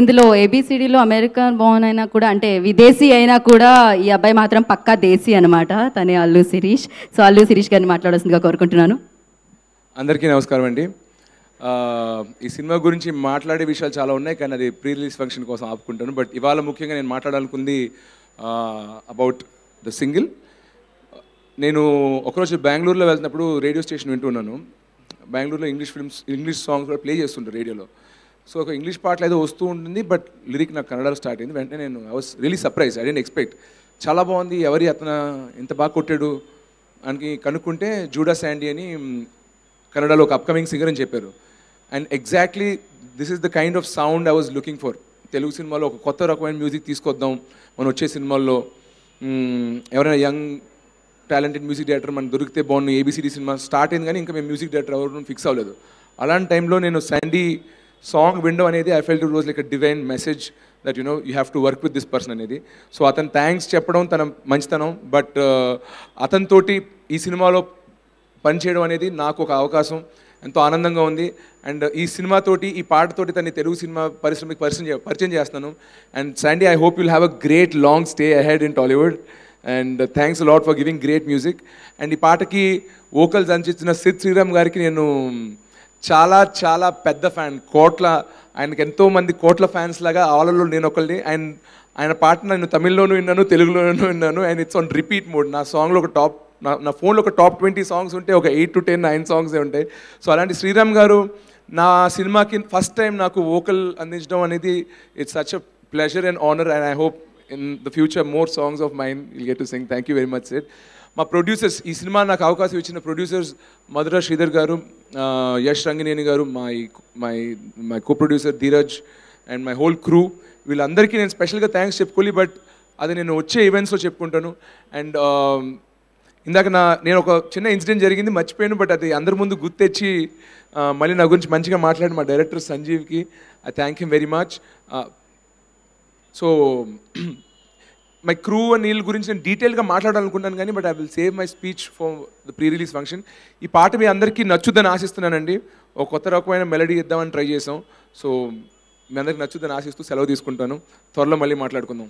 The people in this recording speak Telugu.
ఇందులో ఏబీసీడీలో అమెరికన్ బోర్న్ అయినా కూడా అంటే విదేశీ అయినా కూడా ఈ అబ్బాయి మాత్రం పక్కా దేశీ అనమాట. తనే అల్లు శిరీష్. సో అల్లు శిరీష్ గారిని మాట్లాడాల్సిందిగా కోరుకుంటున్నాను. అందరికీ నమస్కారం అండి. ఈ సినిమా గురించి మాట్లాడే విషయాలు చాలా ఉన్నాయి, కానీ అది ప్రీ రిలీజ్ ఫంక్షన్ కోసం ఆపుకుంటాను. బట్ ఇవాళ ముఖ్యంగా నేను మాట్లాడాలనుకుంది అబౌట్ ద సింగిల్. నేను ఒకరోజు బెంగళూరులో వెళ్తున్నప్పుడు రేడియో స్టేషన్ వింటున్నాను. బెంగళూరులో ఇంగ్లీష్ సాంగ్స్ కూడా ప్లే చేస్తుంటారు రేడియోలో. సో ఒక ఇంగ్లీష్ పాటలు ఏదో వస్తూ ఉంటుంది, బట్ లిరిక్ నాకు కన్నడలో స్టార్ట్ అయింది. వెంటనే నేను I was really surprise, I didn't expect. చాలా బాగుంది, ఎవరి అతను ఎంత బాగా కొట్టాడు అని కనుక్కుంటే జూడా శాండీ అని కన్నడలో ఒక అప్కమింగ్ సింగర్ అని చెప్పారు. And exactly this is the kind of sound I was looking for. Telugu సినిమాలో ఒక కొత్త రకమైన మ్యూజిక్ తీసుకొద్దాం మనం వచ్చే సినిమాల్లో. ఎవరైనా యంగ్ టాలెంటెడ్ మ్యూజిక్ డైరెక్టర్ మనకు దొరికితే బాగుంది. ఏబీసీడీ సినిమా స్టార్ట్ అయింది, కానీ ఇంకా మేము మ్యూజిక్ డైరెక్టర్ ఎవరు ఫిక్స్ అవ్వలేదు. అలాంటి టైంలో నేను శాండీ సాంగ్ వినడం అనేది I felt it was like a divine message that you know you have to work with this person అనేది. సో అతను థ్యాంక్స్ చెప్పడం తన మంచితనం, బట్ అతనితోటి ఈ సినిమాలో పనిచేయడం అనేది నాకు ఒక అవకాశం, ఎంతో ఆనందంగా ఉంది. అండ్ ఈ సినిమాతోటి ఈ పాటతోటి తన తెలుగు సినిమా పరిశ్రమకి పరిచయం చేస్తాను. And Sandy, I hope you'll have a great long stay ahead in Tollywood. And thanks a lot for giving great music. And ఈ పాటకి వోకల్స్ అందించిన సిద్ శ్రీరామ్ గారికి నేను చాలా చాలా పెద్ద ఫ్యాన్. ఆయనకి ఎంతోమంది కోట్ల ఫ్యాన్స్ లాగా ఆలలో నేను ఒకళ్ళని. ఆయన పాట నేను తమిళ్లోనూ విన్నాను, తెలుగులోనూ విన్నాను. And it's on repeat mode. నా సాంగ్లో ఒక నా ఫోన్లో ఒక టాప్ 20 సాంగ్స్ ఉంటే ఒక 8 to 10 9 సాంగ్సే ఉంటాయి. సో అలాంటి శ్రీరామ్ గారు నా సినిమాకి ఫస్ట్ టైం నాకు వోకల్ అందించడం అనేది it's such a pleasure and honour. And I hope in the future more songs of mine will get to sing. Thank you very much sir. మా ప్రొడ్యూసర్స్, ఈ సినిమా నాకు అవకాశం ఇచ్చిన ప్రొడ్యూసర్స్ మధుర శ్రీధర్ గారు, యష్ రంగినేని గారు, my co producer Dheeraj and my whole crew, వీళ్ళందరికీ నేను స్పెషల్గా థ్యాంక్స్ చెప్పుకోవాలి. బట్ అది నేను వచ్చే ఈవెంట్స్లో చెప్పుకుంటాను. అండ్ ఇందాక నేను ఒక చిన్న ఇన్సిడెంట్ జరిగింది మర్చిపోయాను, బట్ అది అందరి ముందు గుర్తెచ్చి మళ్ళీ నా గురించి మంచిగా మాట్లాడిన మా డైరెక్టర్ సంజీవ్కి I thank him very much. So my crew and వీళ్ళ గురించి నేను డీటెయిల్గా మాట్లాడాలనుకుంటాను, కానీ but I will save my speech for the pre release function. ఈ పాట మీ అందరికీ నచ్చుద్దని ఆశిస్తున్నానండి. ఒక కొత్త రకమైన మెలడీ ఇద్దామని ట్రై చేసాం. సో మీ అందరికి నచ్చుద్దని ఆశిస్తూ సెలవు తీసుకుంటాను. త్వరలో మళ్ళీ మాట్లాడుకుందాం.